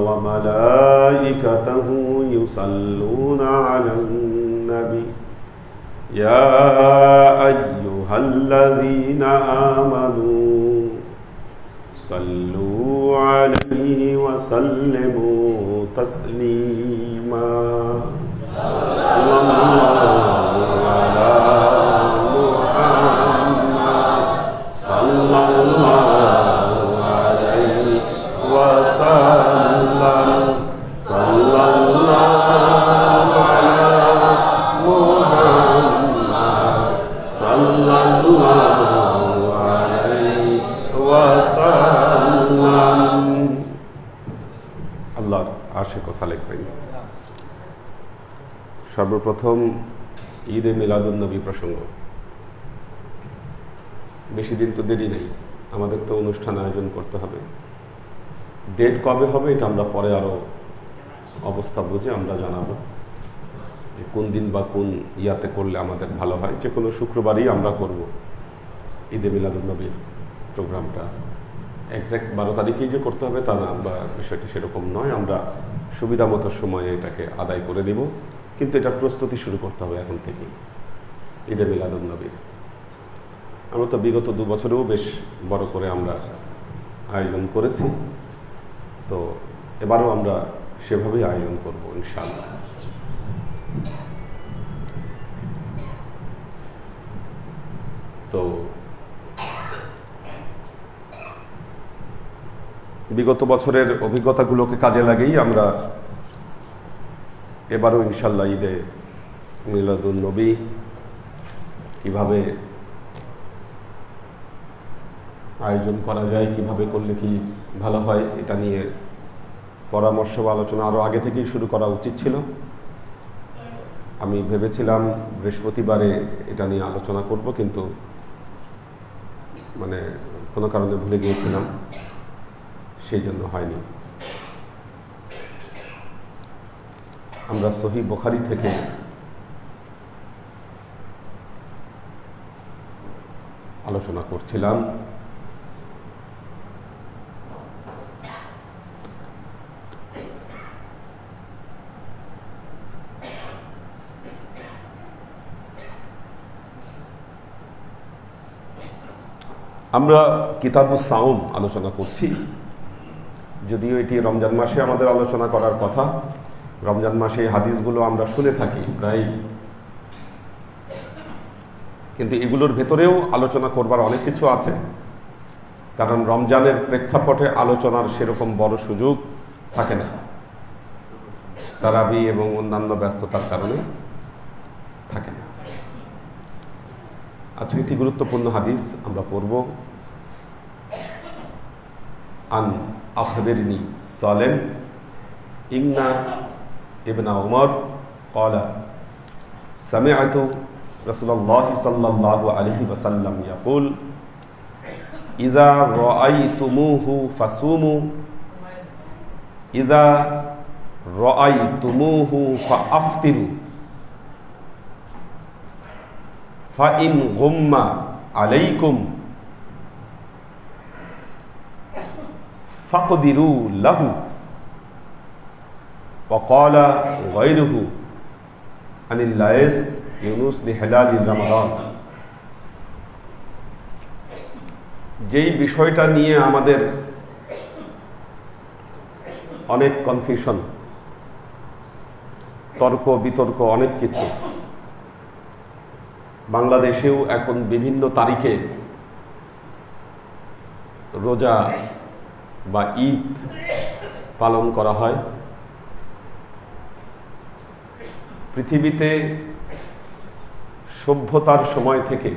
وملائكته يصلون على النبي يا أيها الذين آمنوا صلوا عليه وسلموا تسليما صلى الله على محمد صلى الله عليه وسلم صلى الله على محمد صلى الله عليه وسلم আল্লাহর আশিক ও সালেক বৃন্দ, সর্বপ্রথম ঈদে মিলাদুন নবী প্রসঙ্গ। বেশি দিন তো দেরি নেই, আমাদের তো অনুষ্ঠান আয়োজন করতে হবে। ডেট কবে হবে এটা আমরা পরে আরও অবস্থা বুঝে আমরা জানাবো যে কোন দিন বা কোন ইয়াতে করলে আমাদের ভালো হয়। যে কোনো শুক্রবারই আমরা করব ঈদে মিলাদুন নবীর প্রোগ্রামটা। এক্স্যাক্ট 12 তারিখেই যে করতে হবে তা না, বা বিষয়টি সেরকম নয়। আমরা সুবিধা মতো সময়ে এটাকে আদায় করে দেব, কিন্তু এটার প্রস্তুতি শুরু করতে হবে এখন থেকেই ঈদে মিলাদুন নবীর। আমরা তো বিগত 2 বছরেও বেশ বড় করে আমরা আয়োজন করেছি, তো এবারও আমরা সেভাবেই আয়োজন করব ইনশাআল্লাহ। তো বিগত বছরের অভিজ্ঞতাগুলোকে কাজে লাগেই আমরা এবারও ইনশাআল্লাহ ঈদে মিলাদুন নবী কিভাবে আয়োজন করা যায়, কিভাবে করলে কি ভালো হয়, এটা নিয়ে পরামর্শ বা আলোচনা আরও আগে থেকেই শুরু করা উচিত ছিল। আমি ভেবেছিলাম বৃহস্পতিবারে এটা নিয়ে আলোচনা করব, কিন্তু মানে কোনো কারণে ভুলে গিয়েছিলাম, সেই জন্য হয়নি। আমরা সহিহ বুখারী থেকে আলোচনা করছিলাম। আমরা কিতাবুস সাওম আলোচনা করছি, যদিও এটি রমজান মাসে আমাদের আলোচনা করার কথা। রমজান মাসে এই হাদিসগুলো আমরা শুনে থাকি প্রায়, কিন্তু এগুলোর ভেতরেও আলোচনা করবার অনেক কিছু আছে, কারণ রমজানের প্রেক্ষাপটে আলোচনার সেরকম বড় সুযোগ থাকে না, তারাবি এবং অন্যান্য ব্যস্ততার কারণে থাকে না। আজকে একটি গুরুত্বপূর্ণ হাদিস আমরা পড়ব। আন আখবিরনি সালেম ইবনা ইবনা উমর ক্বালা সামি'তু রাসূলুল্লাহ সাল্লাল্লাহু আলাইহি ওয়াসাল্লাম ইয়াকুল ইযা রাআইতুমুহু ফাসুমু ইযা রাআইতুমুহু ফাআফতিরু ফাইন গুম্মা আলাইকুম ফাকদিরু লাহু وقال غيره عن الليث يونس لهلال رمضان। যেই বিষয়টা নিয়ে আমাদের অনেক কনফিউশন, তর্ক বিতর্ক, অনেক কিছু। বাংলাদেশেও এখন বিভিন্ন তারিখে রোজা বা ঈদ পালন করা হয়। পৃথিবীতে সভ্যতার সময় থেকে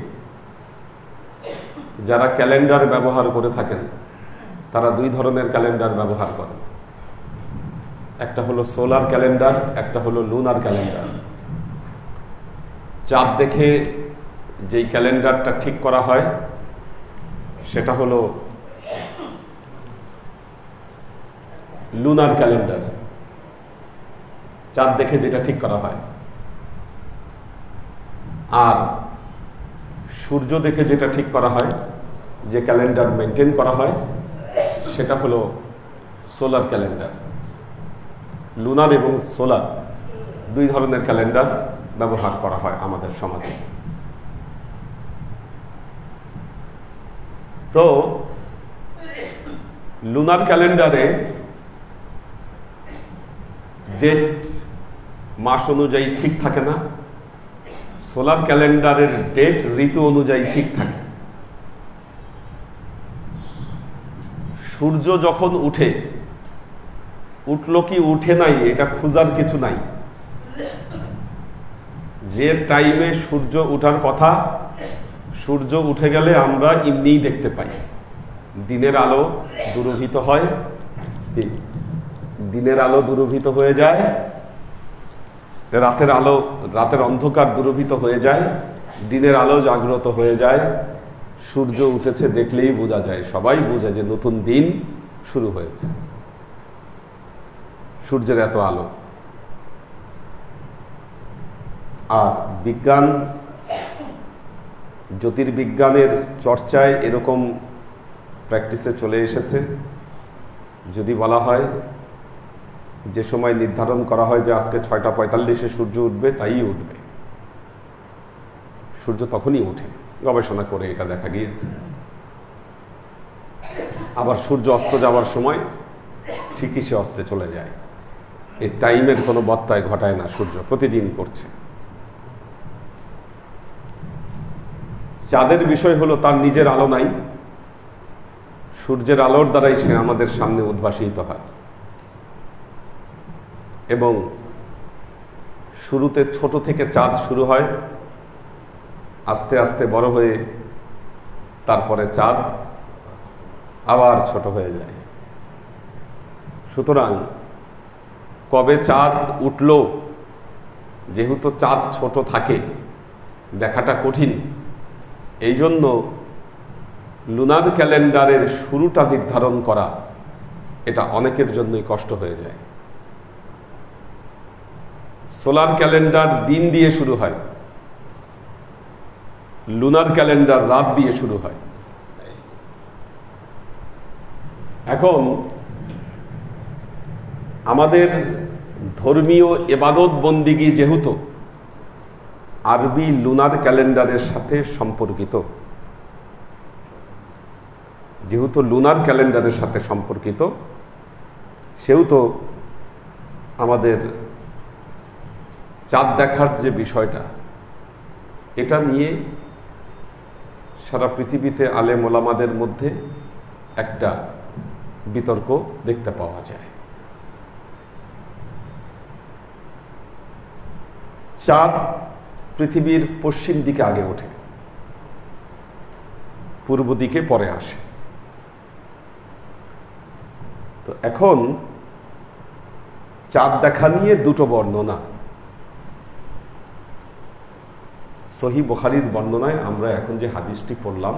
যারা ক্যালেন্ডার ব্যবহার করে থাকেন তারা 2 ধরনের ক্যালেন্ডার ব্যবহার করেন। একটা হলো সোলার ক্যালেন্ডার, একটা হলো লুনার ক্যালেন্ডার। চাঁদ দেখে যেই ক্যালেন্ডারটা ঠিক করা হয় সেটা হলো লুনার ক্যালেন্ডার, চাঁদ দেখে যেটা ঠিক করা হয়। আর সূর্য দেখে যেটা ঠিক করা হয়, যে ক্যালেন্ডার মেনটেন করা হয়, সেটা হলো সোলার ক্যালেন্ডার। লুনার এবং সোলার দুই ধরনের ক্যালেন্ডার ব্যবহার করা হয় আমাদের সমাজে। তো লুনার ক্যালেন্ডারে ডেট মাস অনুযায়ী ঠিক থাকে না, সোলার ক্যালেন্ডারের ডেট ঋতু অনুযায়ী ঠিক থাকে। সূর্য যখন উঠলো কি উঠে নাই এটা খোঁজার কিছু নাই। যে টাইমে সূর্য উঠার কথা, সূর্য উঠে গেলে আমরা এমনিই দেখতে পাই। দিনের আলো দূরভূত হয়, দিনের আলো দূরভূত হয়ে যায়, রাতের অন্ধকার দূরভূত হয়ে যায়, দিনের আলো জাগ্রত হয়ে যায়। সূর্য উঠেছে দেখলেই বোঝা যায়, সবাই বোঝে যে নতুন দিন শুরু হয়েছে। সূর্যের এত আলো। আর বিজ্ঞান, জ্যোতির্বিজ্ঞানের চর্চায় এরকম প্র্যাকটিসে চলে এসেছে। যদি বলা হয়, যে সময় নির্ধারণ করা হয় যে আজকে 6:45-এ সূর্য উঠবে, তাই উঠবে। সূর্য তখনই ওঠে, গবেষণা করে এটা দেখা গিয়েছে। আবার সূর্য অস্ত যাওয়ার সময় ঠিকই সে অস্তে চলে যায়। এই টাইমের কোনো ব্যত্যয় ঘটায় না, সূর্য প্রতিদিন করছে। চাঁদের বিষয় হলো তার নিজের আলো নাই, সূর্যের আলোর দ্বারাই সে আমাদের সামনে উদ্ভাসিত হয়। এবং শুরুতে ছোট থেকে চাঁদ শুরু হয়, আস্তে আস্তে বড় হয়ে তারপরে চাঁদ আবার ছোট হয়ে যায়। সুতরাং কবে চাঁদ উঠল, যেহেতু চাঁদ ছোট থাকে, দেখাটা কঠিন। এই জন্য লুনার ক্যালেন্ডারের শুরুটা নির্ধারণ করা এটা অনেকের জন্যই কষ্ট হয়ে যায়। সোলার ক্যালেন্ডার দিন দিয়ে শুরু হয়, লুনার ক্যালেন্ডার রাত দিয়ে শুরু হয়। এখন আমাদের ধর্মীয় ইবাদত বন্দিগি যেহেতু আরবি লুনার ক্যালেন্ডারের সাথে সম্পর্কিত, সেহেতু আমাদের চাঁদ দেখার যে বিষয়টা, এটা নিয়ে সারা পৃথিবীতে আলেম ওলামাদের মধ্যে একটা বিতর্ক দেখতে পাওয়া যায়। চাঁদ পৃথিবীর পশ্চিম দিকে আগে ওঠে, পূর্ব দিকে পরে আসে। তো এখন চাঁদ দেখা নিয়ে দুটো বর্ণনা। সহিহ বুখারীর বর্ণনায় আমরা এখন যে হাদিসটি পড়লাম,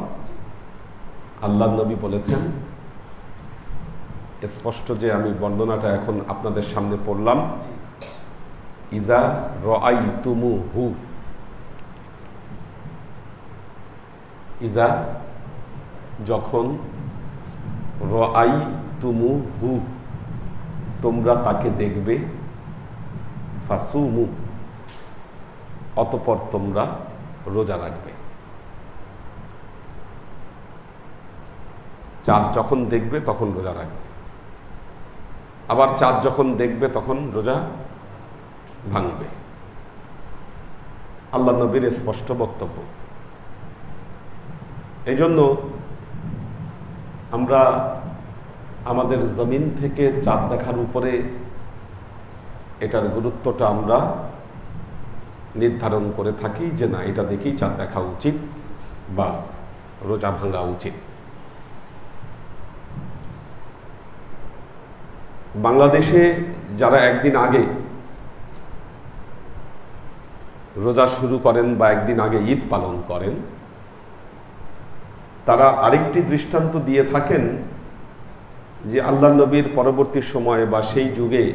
আল্লাহর নবী বলেছেন স্পষ্ট, যে আমি বর্ণনাটা এখন আপনাদের সামনে পড়লাম, ইজা রাআইতুমুহু, ইজা যখন, রাআইতুমুহু তোমরা তাকে দেখবে, ফাসুমু অতঃপর তোমরা রোজা রাখবে। চাঁদ যখন দেখবে তখন রোজা রাখবে, আবার চাঁদ যখন দেখবে তখন রোজা ভাঙবে। আল্লাহ নবীর স্পষ্ট বক্তব্য। এই জন্য আমরা আমাদের জমিন থেকে চাঁদ দেখার উপরে এটার গুরুত্বটা আমরা নির্ধারণ করে থাকি যে না, এটা দেখেই চাঁদ দেখা উচিত বা রোজা ভাঙা উচিত। বাংলাদেশে যারা একদিন আগে রোজা শুরু করেন বা একদিন আগে ঈদ পালন করেন, তারা আরেকটি দৃষ্টান্ত দিয়ে থাকেন যে আল্লাহ নবীর পরবর্তী সময়ে বা সেই যুগে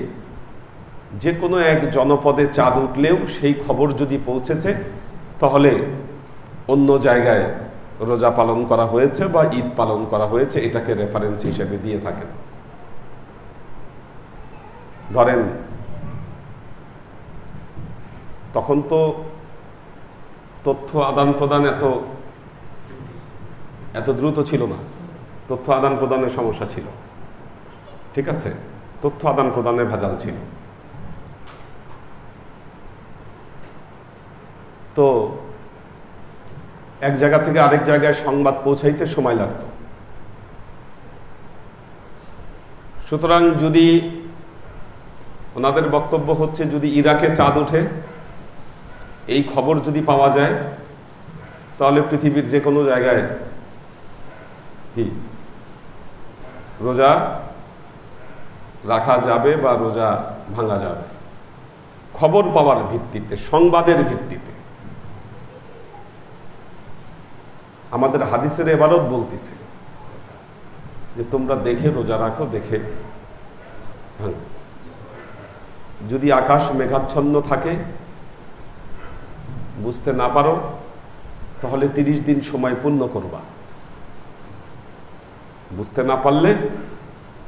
যে কোনো এক জনপদে চাঁদ উঠলেও সেই খবর যদি পৌঁছেছে, তাহলে অন্য জায়গায় রোজা পালন করা হয়েছে বা ঈদ পালন করা হয়েছে, এটাকে রেফারেন্স হিসেবে দিয়ে থাকেন। ধরেন তখন তো তথ্য আদান প্রদান এত দ্রুত ছিল না, তথ্য আদান প্রদানের সমস্যা ছিল, ঠিক আছে, তথ্য আদান প্রদানে ভেজাল ছিল। তো এক জায়গা থেকে আরেক জায়গায় সংবাদ পৌঁছাইতে সময় লাগত। সুতরাং যদি ওনাদের বক্তব্য হচ্ছে যদি ইরাকে চাঁদ ওঠে এই খবর যদি পাওয়া যায় তাহলে পৃথিবীর যে কোনো জায়গায় কি রোজা রাখা যাবে বা রোজা ভাঙা যাবে, খবর পাওয়ার ভিত্তিতে, সংবাদের ভিত্তিতে। আমাদের হাদিসের ইবারত বলতেছে যে তোমরা দেখে রোজা রাখো, দেখে ভাঙো। যদি আকাশ মেঘাচ্ছন্ন থাকে, বুঝতে না পারো, তাহলে 30 দিন সময় পূর্ণ করবা। বুঝতে না পারলে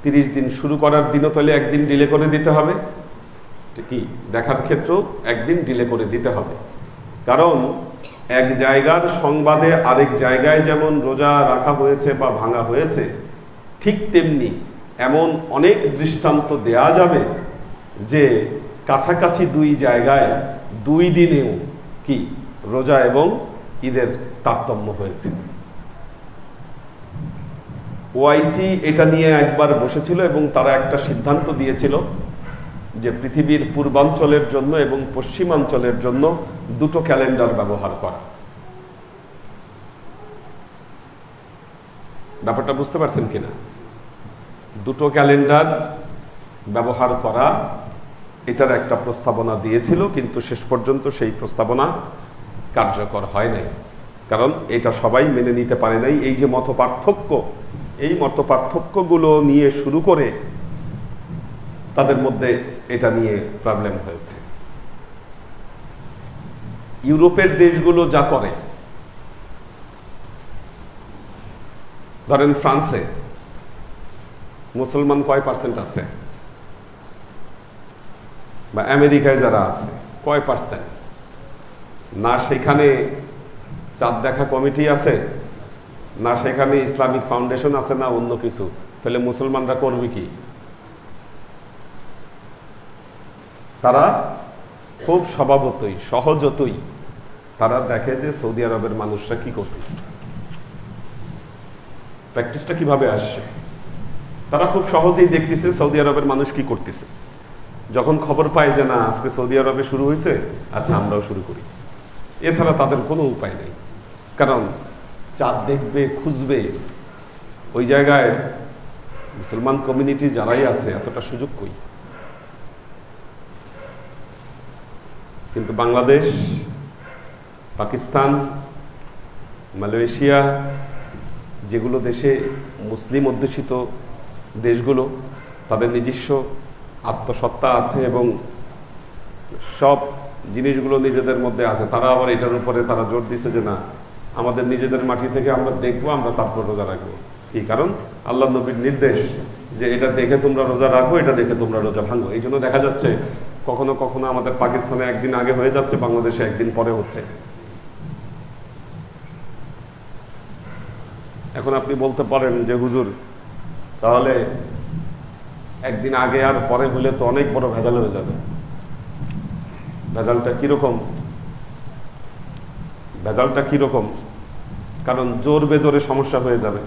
30 দিন শুরু করার দিনও তাহলে একদিন ডিলে করে দিতে হবে, কি দেখার ক্ষেত্রেও একদিন ডিলে করে দিতে হবে। কারণ এক জায়গার সংবাদে আরেক জায়গায় যেমন রোজা রাখা হয়েছে বা ভাঙা হয়েছে, ঠিক তেমনি এমন অনেক দৃষ্টান্ত দেয়া যাবে যে কাছাকাছি দুই জায়গায় 2 দিনেও কি রোজা এবং ঈদের তারতম্য হয়েছে। ওআইসি এটা নিয়ে একবার বসেছিল এবং তারা একটা সিদ্ধান্ত দিয়েছিল যে পৃথিবীর পূর্বাঞ্চলের জন্য এবং পশ্চিমাঞ্চলের জন্য দুটো ক্যালেন্ডার ব্যবহার করা। ব্যাপারটা বুঝতে পারছেন কিনা? দুটো ক্যালেন্ডার ব্যবহার করা, এটার একটা প্রস্তাবনা দিয়েছিল, কিন্তু শেষ পর্যন্ত সেই প্রস্তাবনা কার্যকর হয় নাই। কারণ এটা সবাই মেনে নিতে পারে নাই। এই যে মত পার্থক্য, এই মত পার্থক্যগুলো নিয়ে শুরু করে তাদের মধ্যে এটা নিয়ে প্রবলেম হয়েছে। ইউরোপের দেশগুলো যা করে, ধরেন ফ্রান্সে মুসলমান কয় % আছে, বা আমেরিকায় যারা আছে কয় %? না সেখানে চাঁদ দেখা কমিটি আছে, না সেখানে ইসলামিক ফাউন্ডেশন আছে, না অন্য কিছু। তাহলে মুসলমানরা করবে কি? তারা খুব স্বভাবতই, সহজতই তারা দেখে যে সৌদি আরবের মানুষরা কি করতেছে, প্র্যাকটিসটা কিভাবে আসছে। তারা খুব সহজেই দেখতেছে সৌদি আরবের মানুষ কি করতেছে। যখন খবর পায় যে না আজকে সৌদি আরবে শুরু হয়েছে, আচ্ছা আমরাও শুরু করি। এছাড়া তাদের কোনো উপায় নেই। কারণ চাঁদ দেখবে, খুঁজবে, ওই জায়গায় মুসলমান কমিউনিটি যারাই আছে এতটা সুযোগ কই। কিন্তু বাংলাদেশ, পাকিস্তান, মালয়েশিয়া, যেগুলো দেশে মুসলিম অধ্যুষিত দেশগুলো, তাদের নিজস্ব আত্মসত্তা আছে এবং সব জিনিসগুলো নিজেদের মধ্যে আছে। তারা আবার এটার উপরে তারা জোর দিচ্ছে যে না, আমাদের নিজেদের মাটি থেকে আমরা দেখবো, আমরা তারপর রোজা রাখবো। কি কারণ? আল্লাহ নবীর নির্দেশ যে এটা দেখে তোমরা রোজা রাখো, এটা দেখে তোমরা রোজা ভাঙো। এই জন্য দেখা যাচ্ছে কখনো কখনো আমাদের পাকিস্তানে একদিন আগে হয়ে যাচ্ছে, বাংলাদেশে একদিন পরে হচ্ছে। এখন আপনি বলতে পারেন যে হুজুর তাহলে একদিন আগে আর পরে হলে তো অনেক বড় ভেজাল হয়ে যাবে। ভেজালটা কিরকম? ভেজালটা কিরকম? কারণ জোর বেজোরে সমস্যা হয়ে যাবে।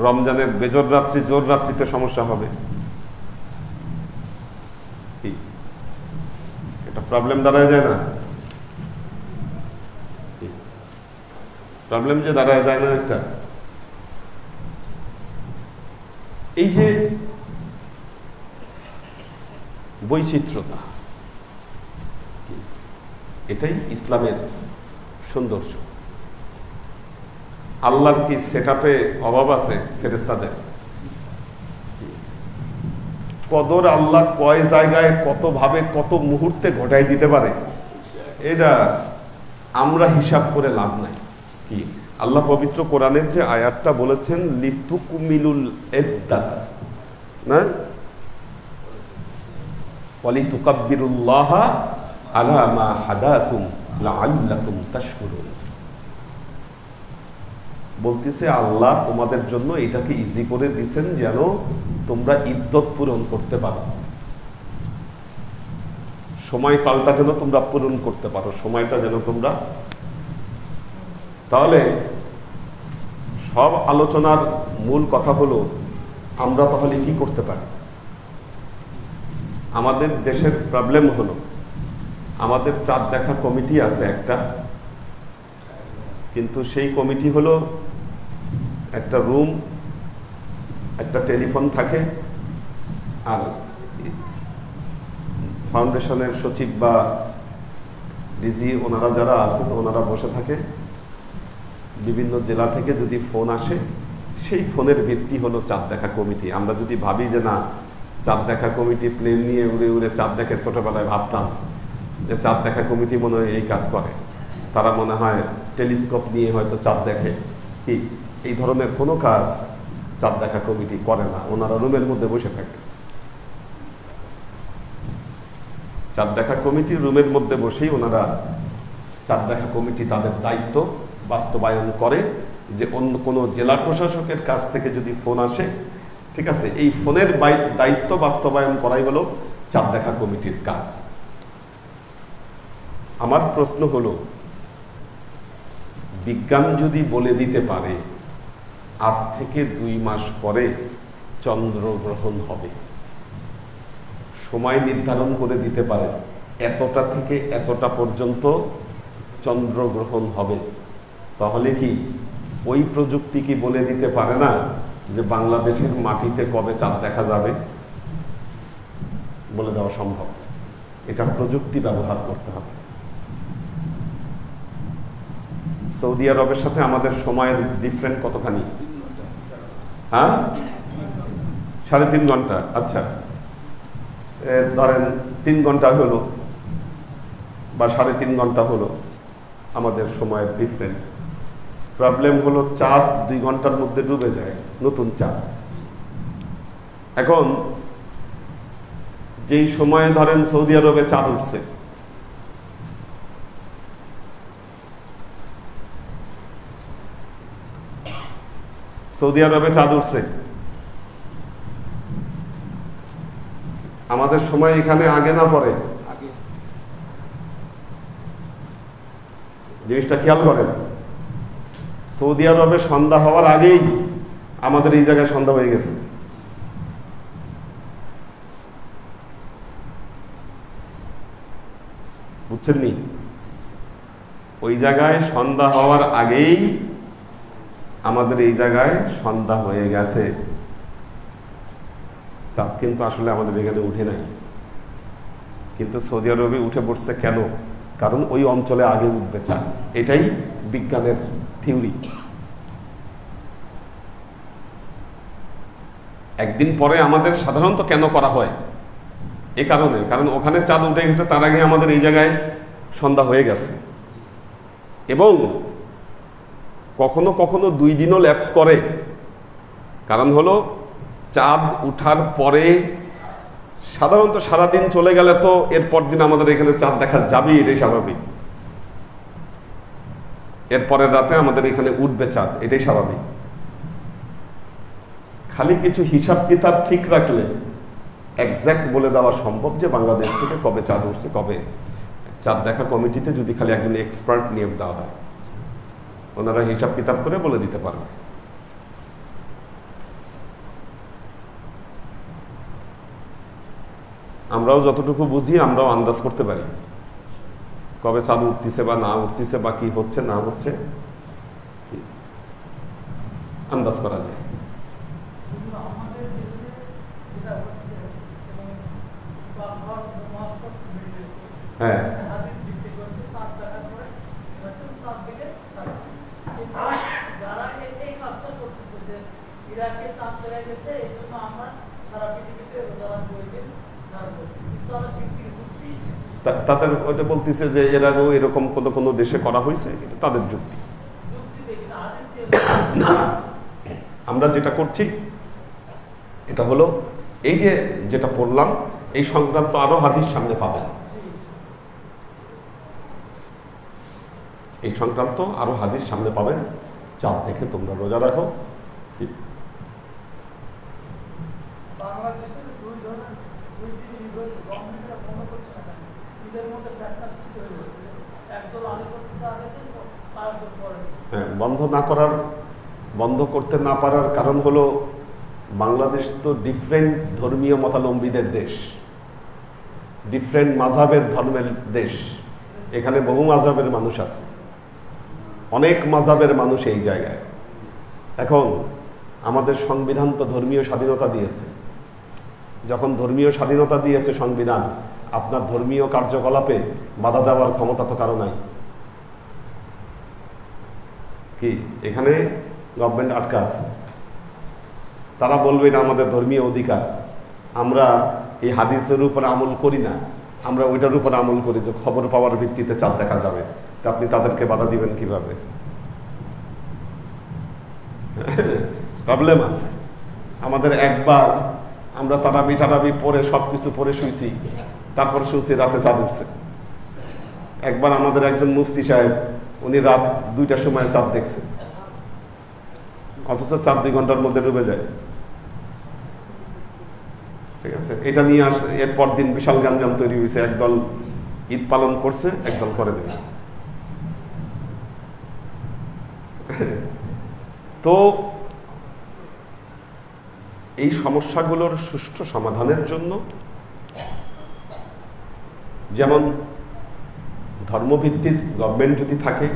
রমজানের বেজোর রাত্রি জোর রাত্রিতে সমস্যা হবে। এটা প্রবলেম দাঁড়ায় যায় না? প্রবলেম যে দাঁড়ায় যায় না একটা। এই যে বৈচিত্র্যতা, এটাই ইসলামের সৌন্দর্য। আল্লাহর কি সেটআপে অভাব আছে ফেরেশতাদের? কদর আল্লাহ কয় জায়গায়, কত ভাবে, কত মুহূর্তে ঘটাই দিতে পারে, এটা আমরা হিসাব করে লাভ নাই। কি আল্লাহ পবিত্র কোরআনের যে আয়াতটা বলেছেন লিতুকমিলুল ইদ্দাত, না ওয়ালিতুকাব্বিরুল্লাহা আলা মা হাদাকুম লাআল্লাকুম তাশকুরুন। বলতেছে আল্লাহ তোমাদের জন্য এটাকে ইজি করে দিয়েছেন যেন তোমরা ইদ্যত পূরণ করতে পারো, সময়কালটা যেন তোমরা পূরণ করতে পারো, সময়টা যেন তোমরা। তাহলে সব আলোচনার মূল কথা হলো আমরা তাহলে কি করতে পারি। আমাদের দেশের প্রবলেম হলো আমাদের চাঁদ দেখা কমিটি আছে একটা, কিন্তু সেই কমিটি হলো একটা রুম, একটা টেলিফোন থাকে, আর ফাউন্ডেশনের সচিব বা ডিজি ওনারা যারা আছেন ওনারা বসে থাকে। বিভিন্ন জেলা থেকে যদি ফোন আসে সেই ফোনের ভিত্তি হলো চাঁদ দেখা কমিটি। আমরা যদি ভাবি যে না চাঁদ দেখা কমিটি প্লেন নিয়ে উড়ে উড়ে চাঁদ দেখে, ছোটবেলায় ভাবতাম যে চাঁদ দেখা কমিটি মনে হয় এই কাজ করে, তারা মনে হয় টেলিস্কোপ নিয়ে হয়তো চাঁদ দেখে, কি এই ধরনের কোনো কাজ চাঁদ দেখা কমিটি করে না। ওনারা রুমের মধ্যে বসে থাকে, চাঁদ দেখা কমিটি রুমের মধ্যে বসেই ওনারা চাঁদ দেখা কমিটি তাদের দায়িত্ব বাস্তবায়ন করে। যে অন্য কোনো জেলা প্রশাসকের কাছ থেকে যদি ফোন আসে, ঠিক আছে, এই ফোনের দায়িত্ব বাস্তবায়ন করাই হলো চাঁদ দেখা কমিটির কাজ। আমার প্রশ্ন হলো বিজ্ঞান যদি বলে দিতে পারে আজ থেকে 2 মাস পরে চন্দ্রগ্রহণ হবে, সময় নির্ধারণ করে দিতে পারে এতটা থেকে এতটা পর্যন্ত চন্দ্রগ্রহণ হবে, তাহলে কি ওই প্রযুক্তি কি বলে দিতে পারে না যে বাংলাদেশের মাটিতে কবে চাঁদ দেখা যাবে? বলে দেওয়া সম্ভব। এটা প্রযুক্তি ব্যবহার করতে হবে। সৌদি আরবের সাথে আমাদের সময়ের ডিফারেন্ট কতখানি? হ্যাঁ, 3.5 ঘন্টা। আচ্ছা, ধরেন 3 ঘন্টা হলো বা 3.5 ঘন্টা হলো আমাদের সময়ের ডিফারেন্ট। প্রবলেম হলো চাঁদ 2 ঘন্টার মধ্যে ডুবে যায়, নতুন চাঁদ। এখন যেই সময়ে ধরেন সৌদি আরবে চাঁদ উঠছে, সৌদি আরবে চাঁদ উঠছে, আমাদের সময় এখানে আগে না পরে? জিনিসটা খেয়াল করেন, সৌদি আরবে সন্ধ্যা হওয়ার আগেই আমাদের এই জায়গায় সন্ধ্যা হয়ে গেছে। বুঝছেন নি? ওই জায়গায় সন্ধ্যা হওয়ার আগেই আমাদের এই জায়গায় সন্ধ্যা হয়ে গেছে। চাঁদ কিন্তু আসলে আমাদের এখানে উঠে নাই, কিন্তু সৌদি আরবে উঠে পড়ছে। কেন? কারণ ওই অঞ্চলে আগে উঠবে চাঁদ। এটাই বিজ্ঞানের থিওরি। একদিন পরে আমাদের সাধারণত কেন করা হয়? এ কারণে, কারণ ওখানে চাঁদ উঠে গেছে, তার আগে আমাদের এই জায়গায় সন্ধ্যা হয়ে গেছে। এবং কখনো কখনো 2 দিনও ল্যাপস করে। কারণ হলো চাঁদ উঠার পরে সাধারণত সারাদিন চলে গেলে তো এরপর দিন আমাদের এখানে চাঁদ দেখা যাবেই, এটাই স্বাভাবিক। এরপরের রাতে আমাদের এখানে উঠবে চাঁদ, এটাই স্বাভাবিক। খালি কিছু হিসাব কিতাব ঠিক রাখলে এক্সাক্ট বলে দেওয়া সম্ভব যে বাংলাদেশ থেকে কবে চাঁদ উঠছে, কবে। চাঁদ দেখা কমিটিতে যদি খালি একজন এক্সপার্ট নিয়োগ দেওয়া হয়, ওনারা হিসাব কিতাব করে বলে দিতে পারবে। আমরাও যতটুকু বুঝি আমরাও আন্দাজ করতে পারি কবে চাঁদ উঠতেছে বা না উঠতেছে বা কি হচ্ছে না হচ্ছে, আন্দাজ করা যায়। হ্যাঁ, তাদের ওইটা বলতেছে যে এর আগেও এরকম কোনো দেশে করা হয়েছে, তাদের যুক্তি। আমরা যেটা করছি এটা হলো এই যে যেটা পড়লাম এই সংক্রান্ত আরো হাদিস সামনে পাবেন, এই সংক্রান্ত আরো হাদিস সামনে পাবেন। চাঁদ দেখে তোমরা রোজা রাখো। হ্যাঁ, বন্ধ করতে না পারার কারণ হলো বাংলাদেশ তো ডিফারেন্ট ধর্মীয় মতাবলম্বীদের দেশ, ডিফারেন্ট মাযহাবের ধর্মের দেশ। এখানে বহু মাযহাবের মানুষ আছে, অনেক মাযহাবের মানুষ এই জায়গায়। এখন আমাদের সংবিধান তো ধর্মীয় স্বাধীনতা দিয়েছে। যখন ধর্মীয় স্বাধীনতা দিয়েছে সংবিধান, আপনার ধর্মীয় কার্যকলাপে বাধা দেওয়ার ক্ষমতা তো কারো নাই। কি এখানে গভর্নমেন্ট আটকা আছে, তারা বলবে এটা আমাদের ধর্মীয় অধিকার, আমরা এই হাদিসের উপর আমল করি না, আমরা ওইটার উপর আমল করি যে খবর পাওয়ার ভিত্তিতে চাঁদ দেখা যাবে। তা আপনি তাদেরকে বাধা দিবেন কিভাবে? প্রবলেম আছে আমাদের। একবার আমরা তারাবি পরে সবকিছু পরে শুইছি, তারপর শুনছি রাতে চাঁদ উঠছে। একবার আমাদের একজন মুফতি সাহেব, উনি রাত 2টার সময় চাঁদ দেখছে, অথচ চাঁদ 2 ঘন্টার মধ্যে ডুবে যায়। ঠিক আছে, এটা নিয়ে এরপর দিন বিশাল গ্যাঞ্জাম তৈরি হয়েছে। একদল ঈদ পালন করছে, একদল করে দেবে। তো এই সমস্যাগুলোর সুষ্ঠু সমাধানের জন্য যেমন ধর্মভিত্তিক গভর্নমেন্ট যদি থাকে,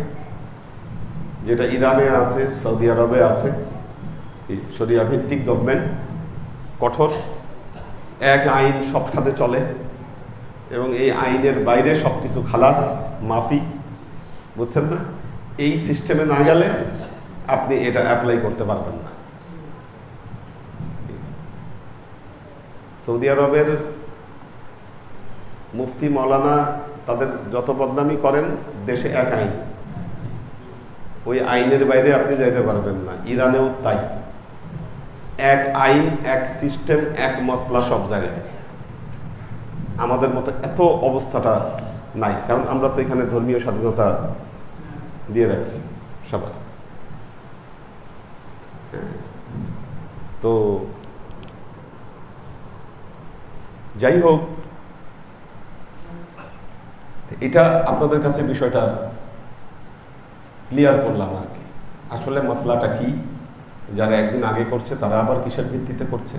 যেটা ইরানে আছে, সৌদি আরবে আছে, শরিয়া ভিত্তিক গভর্নমেন্ট, কঠোর এক আইন সব সাথে চলে এবং এই আইনের বাইরে সবকিছু খালাস মাফি, বুঝছেন না? এই সিস্টেমে না গেলে আপনি এটা অ্যাপ্লাই করতে পারবেন না। সৌদি আরবের মুফতি মৌলানা তাদের যত বদনামি করেন, দেশে এক আইন, ওই আইনের বাইরে আপনি যাইতে পারবেন না। ইরানেও তাই, এক আইন, এক সিস্টেম, এক মসলা সব জায়গায়। আমাদের মতো এত অবস্থাটা নাই, কারণ আমরা তো এখানে ধর্মীয় স্বাধীনতা দিয়ে রাখছি সবার। তো যাই হোক, এটা আপনাদের কাছে বিষয়টা ক্লিয়ার করলাম আর কি। আসলে মসলাটা কি, যারা একদিন আগে করছে তারা আবার কিসের ভিত্তিতে করছে,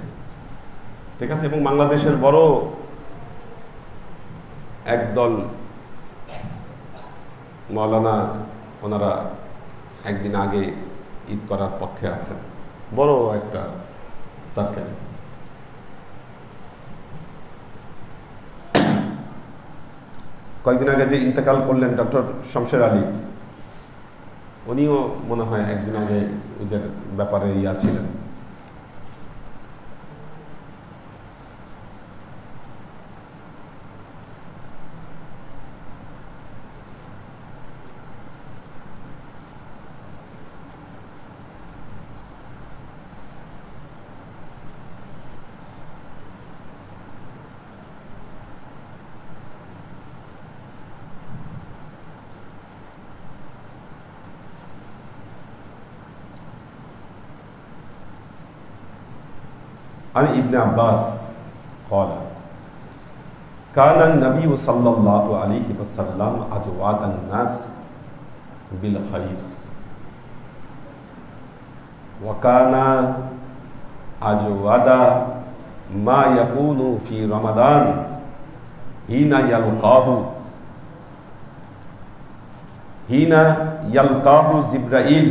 ঠিক আছে? এবং বাংলাদেশের বড় একদল মাওলানা, ওনারা একদিন আগে ঈদ করার পক্ষে আছেন, বড় একটা সার্কেল। কয়েকদিন আগে যে ইন্তেকাল করলেন ডক্টর শমশের আলী, উনিও মনে হয় একদিন আগে ঈদের ব্যাপারে ছিলেন। عن ابن عباس قال كان النبي صلى الله عليه وسلم أجواد الناس بالخير وكان أجود ما يكون في رمضان حين يلقاه جبرائيل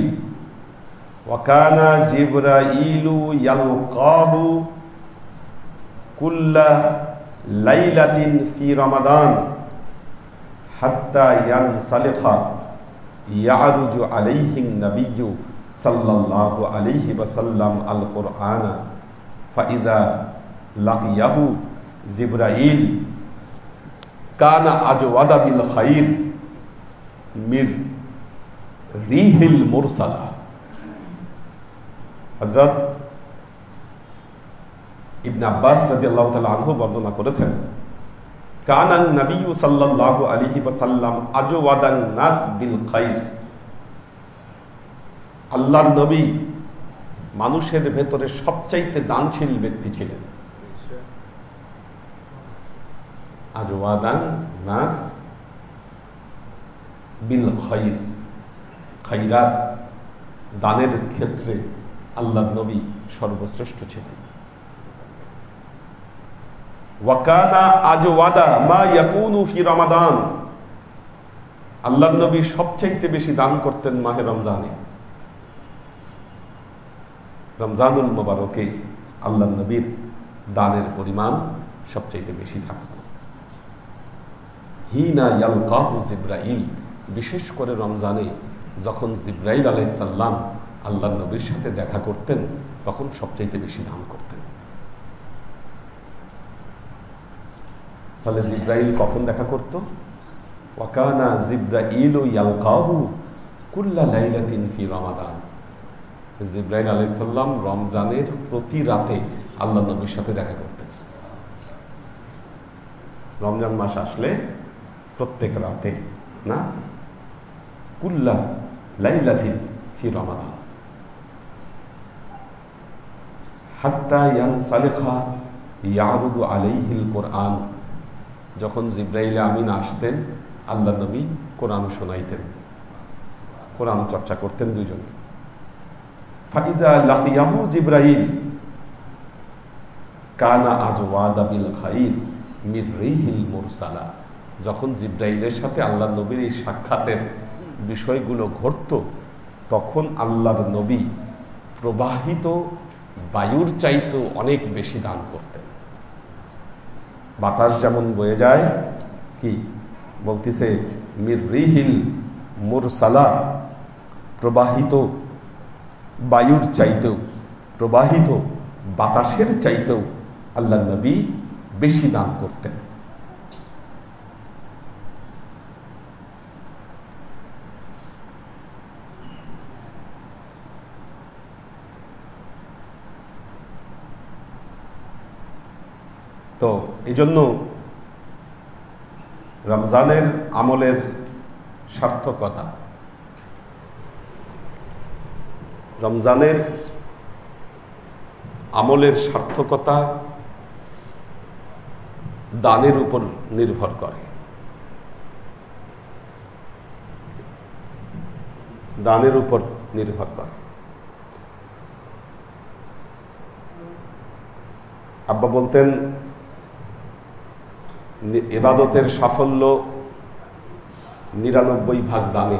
وكان جبرائيل يلقاه كل ليلة في رمضان حتى ينسلخ يعرج عليه النبي صلى الله عليه وسلم القرآن فإذا لقيه جبرائيل كان أجود بالخير من ريح المرسلة। হযরত ইবনে আব্বাস রাদিয়াল্লাহু তাআলা আনহু বর্ণনা করেছেন, কানান নবী সাল্লাল্লাহু আলাইহি ওয়াসাল্লাম আজওয়াদান নাস বিল খাইর, আল্লাহর নবী মানুষের ভেতরে সবচাইতে দানশীল ব্যক্তি ছিলেন। আজওয়াদান নাস বিল খাইর, খাইরাত দানের ক্ষেত্রে আল্লাহর নবী সর্বশ্রেষ্ঠ ছিলেন। ওয়াকানা আজওয়াদা মা ইয়াকুনু ফি রমাদান, আল্লাহর নবী সবচাইতে বেশি দান করতেন মাহে রমজানে। রমজানুল মুবারকে আল্লাহর নবীর দানের পরিমাণ সবচাইতে বেশি থাকত। হিনা ইয়ালকাহু জিবরাইল, বিশেষ করে রমজানে যখন জিবরাইল আলাইহিস সালাম আল্লাহর নবীর সাথে দেখা করতেন তখন সবচাইতে বেশি দান করতেন। তাহলে জিবরাইল কখন দেখা করত? ওয়াকানা জিবরাইলু ইয়ালকাহু কুল্লা লাইলাতিন ফি রমাদান, জিবরাইল আলাইহিস সালাম রমজানের প্রতি রাতে আল্লাহর নবীর সাথে দেখা করতেন। রমজান মাস আসলে প্রত্যেক রাতে না, কুল্লা লাইলাতিন ফি রমাদান, হাত্তা ইয়ানসালিখা ইয়ারুদু আলাইহিল কোরআন, যখন জিবরাইল আমিন আসতেন আল্লাহর নবী কোরআন শোনাইতেন, কোরআন চর্চা করতেন দুইজনে। ফাইজা লাকিয়াহু জিবরাইল কানা আজওয়াদা বিল খাইর মির রিহিল মুরসালা, যখন জিবরাইলের সাথে আল্লাহর নবীর এই সাক্ষাতের বিষয়গুলো ঘটত তখন আল্লাহর নবী প্রবাহিত বায়ুর চাইতে অনেক বেশি দান করতেন। বাতাস যেমন বয়ে যায়, কি বলতেছে, মির রিহিল মুরসালা, প্রবাহিত বায়ুর চাইতেও, প্রবাহিত বাতাসের চাইতেও আল্লাহর নবী বেশি দান করতেন। তো এই জন্য রমজানের আমলের সার্থকতা, রমজানের আমলের সার্থকতা দানের উপর নির্ভর করে। দানের উপর নির্ভর করে। আব্বা বলতেন ইবাদতের সাফল্য 99 দানে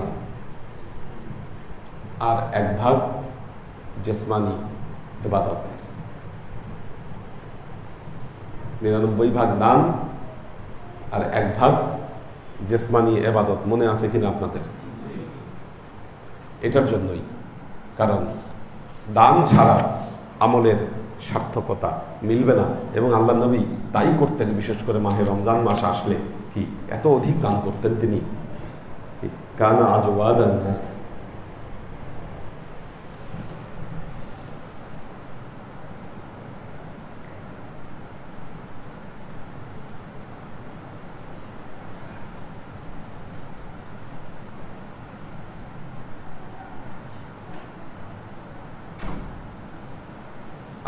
আর 1 জিসমানি ইবাদত। 99 দান আর 1 জিসমানি ইবাদত। মনে আছে কিনা আপনাদের? এটার জন্যই, কারণ দান ছাড়া আমলের সার্থকতা মিলবে না। এবং আল্লাহর নবী তাই করতেন, বিশেষ করে মাহে রমজান মাস আসলে কি এত অধিক দান করতেন তিনি। কানা আজওয়াদান নাস,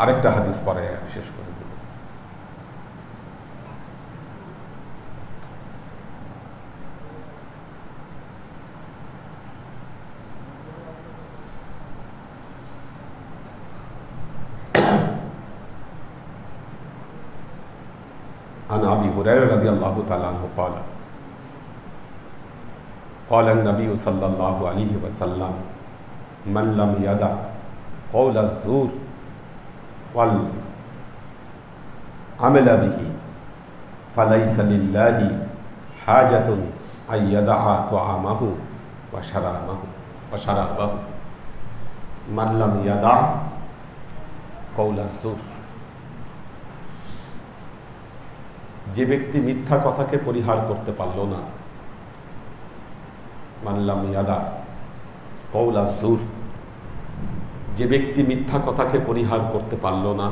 আরেকটা হাদিস পরে শেষ করে দেব। عن أبي هريرة رضي الله تعالى عنه قال قال النبي صلى الله عليه وسلم من لم يدع قول الزور والعمل به فليس لله حاجة أن يدع طعامه وشرابه من لم يدع قول الزور, যে ব্যক্তি মিথ্যা কথাকে পরিহার করতে পারল না, মানলাম ইয়াদা কওলা যুর, যে ব্যক্তি মিথ্যা কথাকে পরিহার করতে পারল না,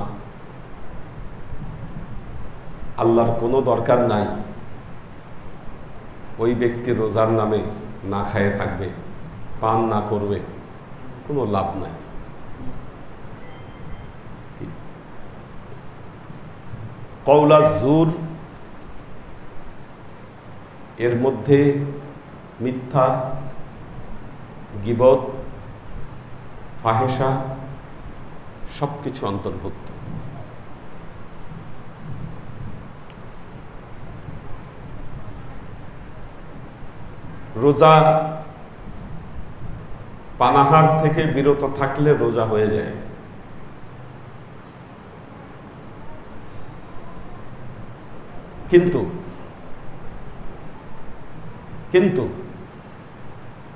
আল্লাহর কোনো দরকার নাই, ওই ব্যক্তি রোজার নামে না খায়ে থাকবে, পান না করবে, কোনো লাভ নাই। কওলা জুর, এর মধ্যে মিথ্যা, গীবত, ফাহেসা সবকিছু অন্তর্ভুক্ত। রোজা পানাহার থেকে বিরত থাকলে রোজা হয়ে যায়। কিন্তু কিন্তু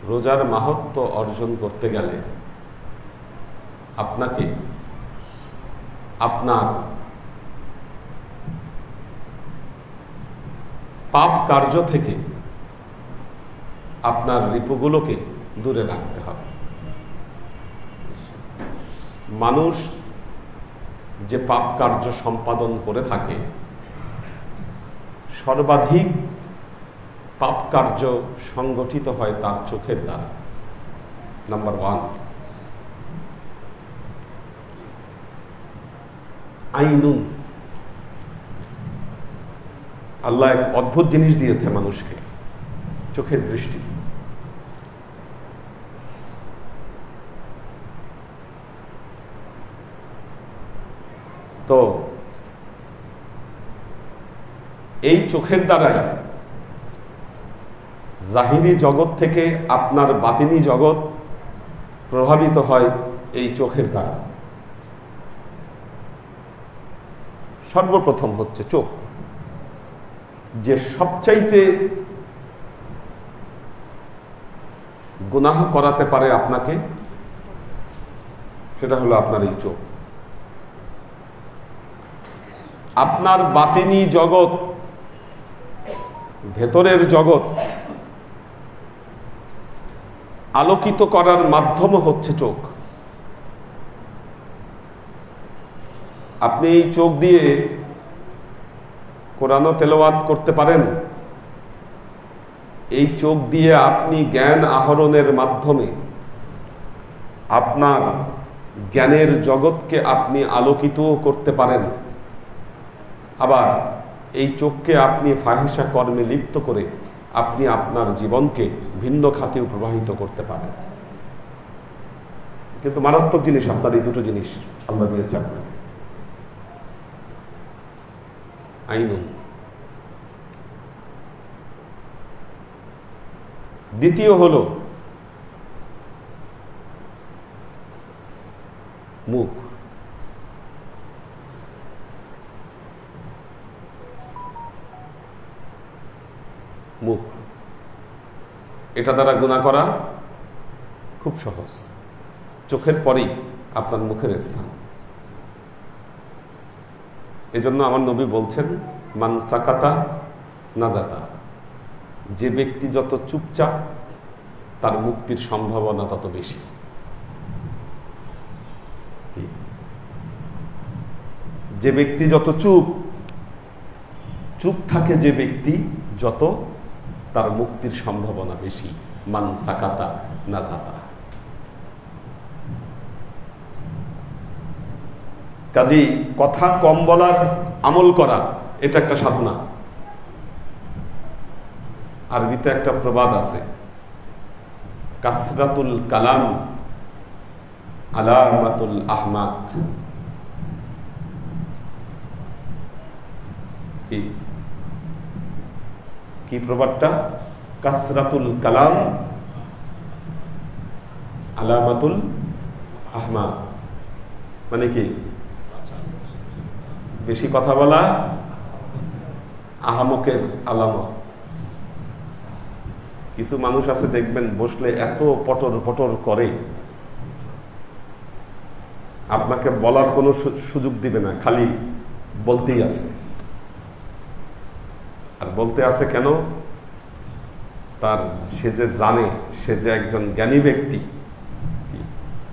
রোজার মাহাত্ম্য অর্জন করতে গেলে আপনাকে আপনার পাপ কার্য থেকে আপনার রিপুগুলোকে দূরে রাখতে হবে। মানুষ যে পাপ কার্য সম্পাদন করে থাকে, সর্বাধিক পাপ কার্য সংগঠিত হয় তার চোখের দ্বারা। নাম্বার 1, আইনুন। আল্লাহ এক অদ্ভুত জিনিস দিয়েছে মানুষকে, চোখের দৃষ্টি। তো এই চোখের দ্বারাই জাহিরি জগৎ থেকে আপনার বাতিনি জগৎ প্রভাবিত হয় এই চোখের দ্বারা। সর্বপ্রথম হচ্ছে চোখ, যে সবচাইতে গুনাহ করাতে পারে আপনাকে, সেটা হলো আপনার এই চোখ। আপনার বাতিনি জগৎ, ভেতরের জগৎ আলোকিত করার মাধ্যম হচ্ছে চোখ। আপনি এই চোখ দিয়ে কোরআন তেলাওয়াত করতে পারেন, এই চোখ দিয়ে আপনি জ্ঞান আহরণের মাধ্যমে আপনার জ্ঞানের জগৎকে আপনি আলোকিতও করতে পারেন। আবার এই চোখকে আপনি ফাহিশা কর্মে লিপ্ত করে আপনি আপনার জীবনকে ভিন্ন খাতেও প্রবাহিত করতে পারেন। কিন্তু মারাত্মক জিনিস আপনার এই দুটো জিনিস আল্লাহ দিয়েছে আপনাকে। আইনুন। দ্বিতীয় হলো মুখ। মুখ, এটা দ্বারা গুনাহ করা খুব সহজ। চোখের পরেই আপনার মুখের স্থান। এজন্য আমার নবী বলছেন, মান সাকাতা নাজাতা। যে ব্যক্তি যত চুপচাপ তার মুক্তির সম্ভাবনা তত বেশি। যে ব্যক্তি যত চুপ থাকে, যে ব্যক্তি যত, তার মুক্তির সম্ভাবনা বেশি। মান সাকাতা নাজাতা। কাজেই কথা কম বলার, আমল করা, এটা একটা সাধনা। আরবিতে একটা প্রবাদ আছে, কাসরাতুল কালাম আলামাতুল আহমাক। কি প্রবাদটা? কাসরাতুল কালাম আলামাতুল আহমাক। মানে কি? বেশি কথা বলা আহামকের আলামত। কিছু মানুষ আছে দেখবেন বসলে এত পটর পটর করে, আপনাকে বলার কোনো সুযোগ দিবে না, খালি বলতেই আছে। আর বলতে আছে কেন? তার সে যে জানে সে যে একজন জ্ঞানী ব্যক্তি,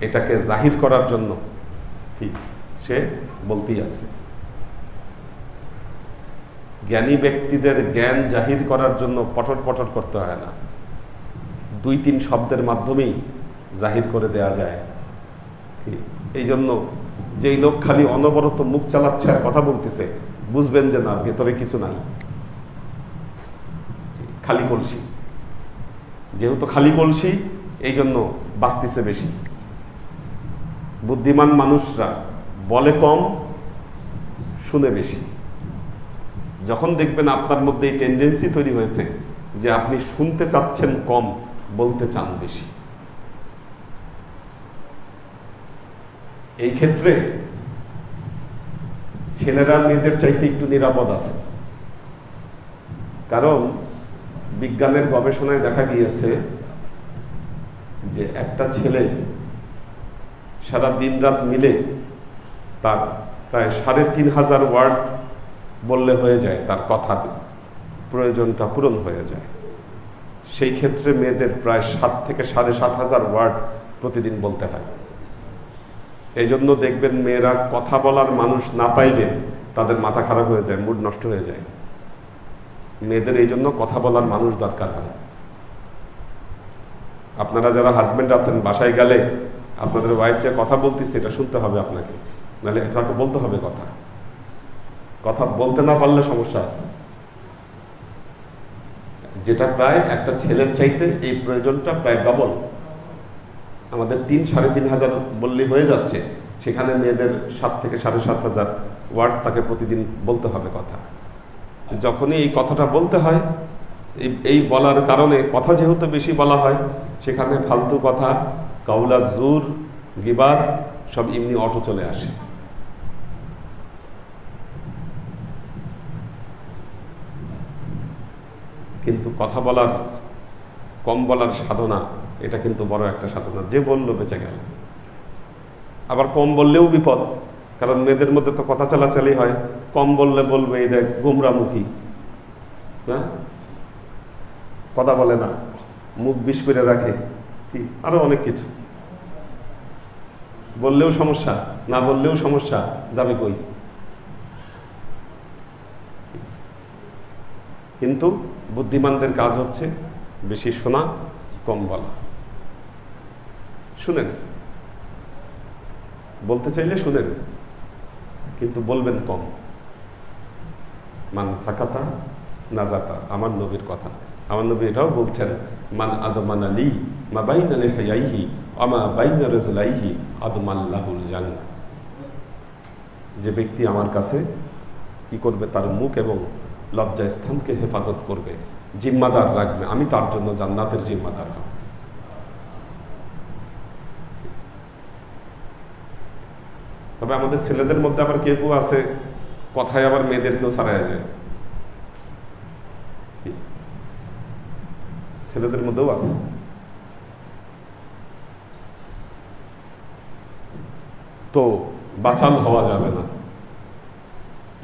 এটাকে জাহির করার জন্য ঠিক সে বলতেই আছে। জ্ঞানী ব্যক্তিদের জ্ঞান জাহির করার জন্য পটর পটর করতে হয় না, 2-3 শব্দের মাধ্যমেই জাহির করে দেয়া যায়। এই জন্য যেই লোক খালি অনবরত মুখ চালাচ্ছে আর কথা বলতেছে, বুঝবেন যে না, ভেতরে কিছু নাই, খালি কলসি। যেহেতু খালি কলসি, এই জন্য বাঁচতেছে বেশি। বুদ্ধিমান মানুষরা বলে কম, শুনে বেশি। যখন দেখবেন আপনার মধ্যে এই টেন্ডেন্সি তৈরি হয়েছে যে আপনি শুনতে চাচ্ছেন কম, বলতে চান বেশি, এই ক্ষেত্রে ছেলেরা মেয়েদের চাইতে একটু নিরাপদ আছে। কারণ বিজ্ঞানের গবেষণায় দেখা গিয়েছে যে একটা ছেলে সারা দিন রাত মিলে তার প্রায় 3500 ওয়ার্ড বললে হয়ে যায়, তার কথার প্রয়োজনটা পূরণ হয়ে যায়। সেই ক্ষেত্রে মেয়েদের প্রায় 7 থেকে 7500 ওয়ার্ড প্রতিদিন বলতে হয়। এই জন্য দেখবেন মেয়েরা কথা বলার মানুষ না পাইলে তাদের মাথা খারাপ হয়ে যায়, মুড নষ্ট হয়ে যায়। মেয়েদের এই জন্য কথা বলার মানুষ দরকার হয়। আপনারা যারা হাজবেন্ড আছেন, বাসায় গেলে আপনাদের ওয়াইফ যে কথা বলতেছে এটা শুনতে হবে আপনাকে, নাহলে এটাকে বলতে হবে কথা। কথা বলতে না পারলে সমস্যা আছে। যেটা প্রায় একটা ছেলের চাইতে এই প্রয়োজনটা প্রায় ডবল। আমাদের 3-3500 বললেই হয়ে যাচ্ছে, সেখানে মেয়েদের 7 থেকে 7500 ওয়ার্ড তাকে প্রতিদিন বলতে হবে কথা। যখনই এই কথাটা বলতে হয়, এই বলার কারণে কথা যেহেতু বেশি বলা হয়, সেখানে ফালতু কথা, কাউলা জুর, গিবাত সব এমনি অটো চলে আসে। কিন্তু কথা বলার, কম বলার সাধনা, এটা কিন্তু বড় একটা সাধনা। যে বললো বেঁচে গেল। আবার কম বললেও বিপদ, কারণ মেয়েদের মধ্যে তো কথা চালাচালি হয়। কম বললে বলবে এই দেখ গোমরামুখী, না কথা বলে না, মুখ বিষ করে রাখে, কি আরো অনেক কিছু। বললেও সমস্যা, না বললেও সমস্যা, যাবে কই? কিন্তু বুদ্ধিমানদের কাজ হচ্ছে বেশি শোনা, কম বলা। শুনেন, বলতে চাইলে শুনেন, কিন্তু বলবেন কম। মান সাকাতা নাজাতা, আমার নবীর কথা। আমার নবী এটাও বলছেন, মান আদমানা লি মা বাইনা লিহাইহি আমা বাইনা রাজলাইহি আদমাল্লাহুল জান্নাহ। যে ব্যক্তি আমার কাছে কি করবে, তার মুখ এবং লজ্জা স্থানকে হেফাজত করবে, জিম্মাদার রাখবে, আমি তার জন্য জান্নাতের জিম্মাদার হব। তবে আমাদের ছেলেদের মধ্যে আবার কেউ কেউ আছে, কথায় আবার মেয়েদেরকেও ছাড়াই যায়। ছেলেদের মধ্যেও আছে। তো বাচাল হওয়া যাবে না,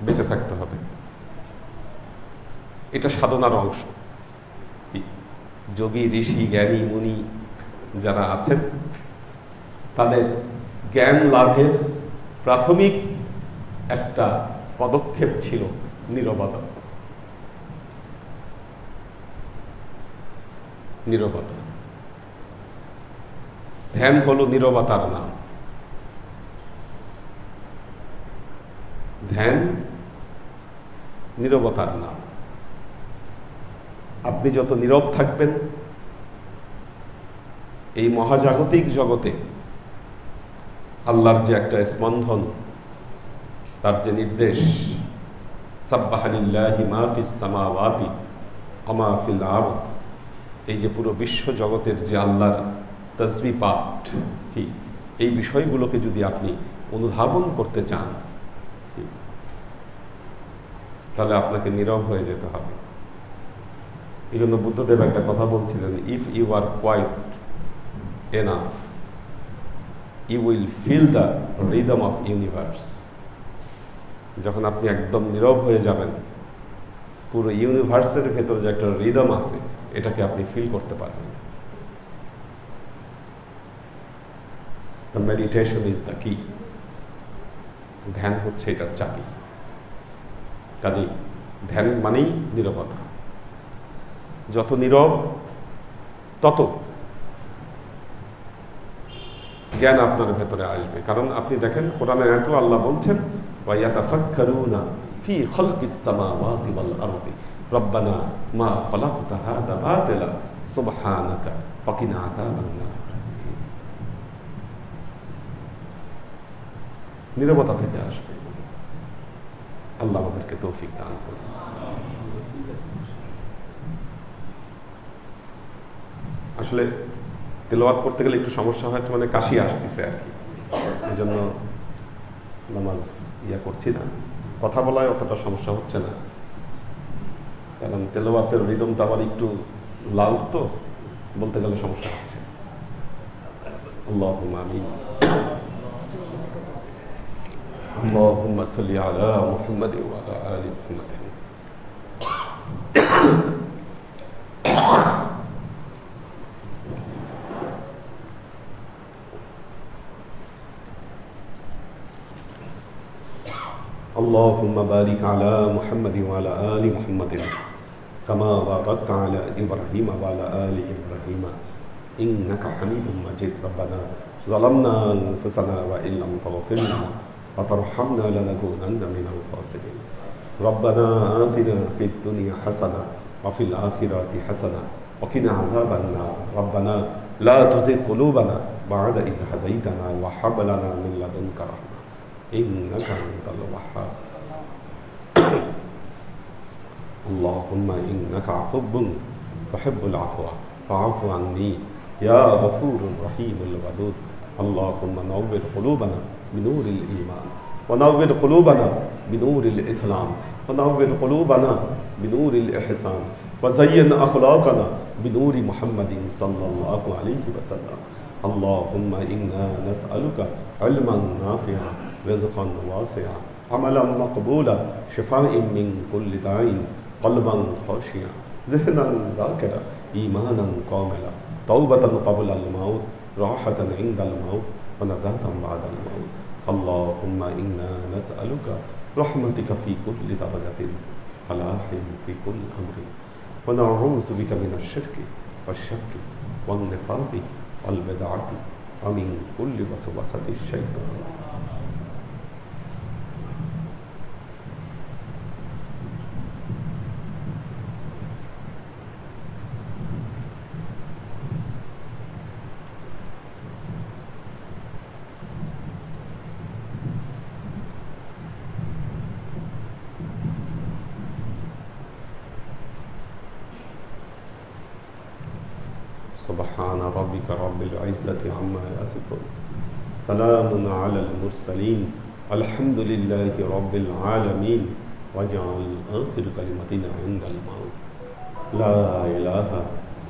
বেঁচে থাকতে হবে। এটা সাধনার অংশ। যোগী, ঋষি, জ্ঞানী, মুনি যারা আছেন, তাদের জ্ঞান লাভের প্রাথমিক একটা পদক্ষেপ ছিল নীরবতা। নীরবতা, ধ্যান হলো নীরবতার নাম। ধ্যান নীরবতার নাম। আপনি যত নীরব থাকবেন, এই মহাজাগতিক জগতে আল্লাহর যে একটা স্পন্দন, তার যে নির্দেশ, সাব্বাহা লিল্লাহি মা ফিস সামাওয়াতি ওয়া মা ফিল আরদ, এই যে পুরো বিশ্ব জগতের যে আল্লাহর তাসবিহ পাঠ, কি এই বিষয়গুলোকে যদি আপনি অনুধাবন করতে চান, তাহলে আপনাকে নীরব হয়ে যেতে হবে। এই জন্য বুদ্ধদেব একটা কথা বলছিলেন, if you are quiet enough you will feel the rhythm of universe. যখন আপনি একদম নীরব হয়ে যাবেন, পুরো ইউনিভার্সের ভেতরে যে একটা রিদম আছে, এটাকে আপনি ফিল করতে পারবেন। দ্য মেডিটেশন ইজ দ্য কি। ধ্যান হচ্ছে এটার চাবি। কাজেই ধ্যান মানেই নীরবতা। যত নীরব তত জ্ঞান আপনার ভেতরে আসবে। কারণ আপনি দেখেন কোরআনে এত আল্লাহ বলছেন ওয়া ইয়াতাফাক্কারুনা ফি খালকিস সামাওয়াতি ওয়াল আরদি রব্বানা মা খালাকতা হাযা বাতিলা সুবহানাকা ফাকিনা আযাবান নার। নীরবতা থেকে আসবে। আল্লাহ আমাদেরকে তৌফিক দান করুন। আসলে তেলাওয়াত করতে গেলে একটু সমস্যা হয়, মানে কাশি আসতেছে আর কি, এই জন্য নামাজ করছি না। কথা বলায় অতটা সমস্যা হচ্ছে না, কারণ তেলাওয়াতের রিদমটা আবার একটু লাউড, তো বলতে গেলে সমস্যা হচ্ছে। আল্লাহুম্মা আমিন। আল্লাহুম্মা সাল্লি আলা মুহাম্মাদ ওয়া আলা আলি মুহাম্মাদ। اللهم بارك على محمد وعلى آل محمد كما باركت على إبراهيم وعلى آل إبراهيم إنك حميد مجيد. ربنا ظلمنا أنفسنا وإن لم تغفر لنا وترحمنا لنكونن من الخاسرين. ربنا آتنا في الدنيا حسنة وفي الآخرة حسنة وقنا عذاب النار. ربنا لا تزغ قلوبنا بعد إذ هديتنا وهب لنا من لدنك رحمة إنك أنت الوهاب. اللهم إنك عفو تحب العفو فاعف عني يا غفور رحيم الودود. اللهم نور قلوبنا بنور الإيمان ونور قلوبنا بنور الإسلام ونور قلوبنا بنور الإحسان وزين أخلاقنا بنور محمد صلى الله عليه وسلم. اللهم إنا نسألك علما نافعا رزقا واسعا عملا مقبولا شفاء من كل داء قلبا خاشعا ذهنا ذاكرا إيمانا كاملا توبة قبل الموت راحة عند الموت ونجاة بعد الموت. اللهم إنا نسألك رحمتك في كل درجة فلاح في كل أمر ونعوذ بك من الشرك والشك والنفاق والبدعة ومن كل وسوسة الشيطان. سبحان ربك رب العزة عما يصفون سلام على المرسلين الحمد لله رب العالمين واجعل آخر كلمتنا عند الموت لا إله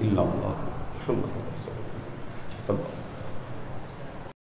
إلا الله محمد رسول الله.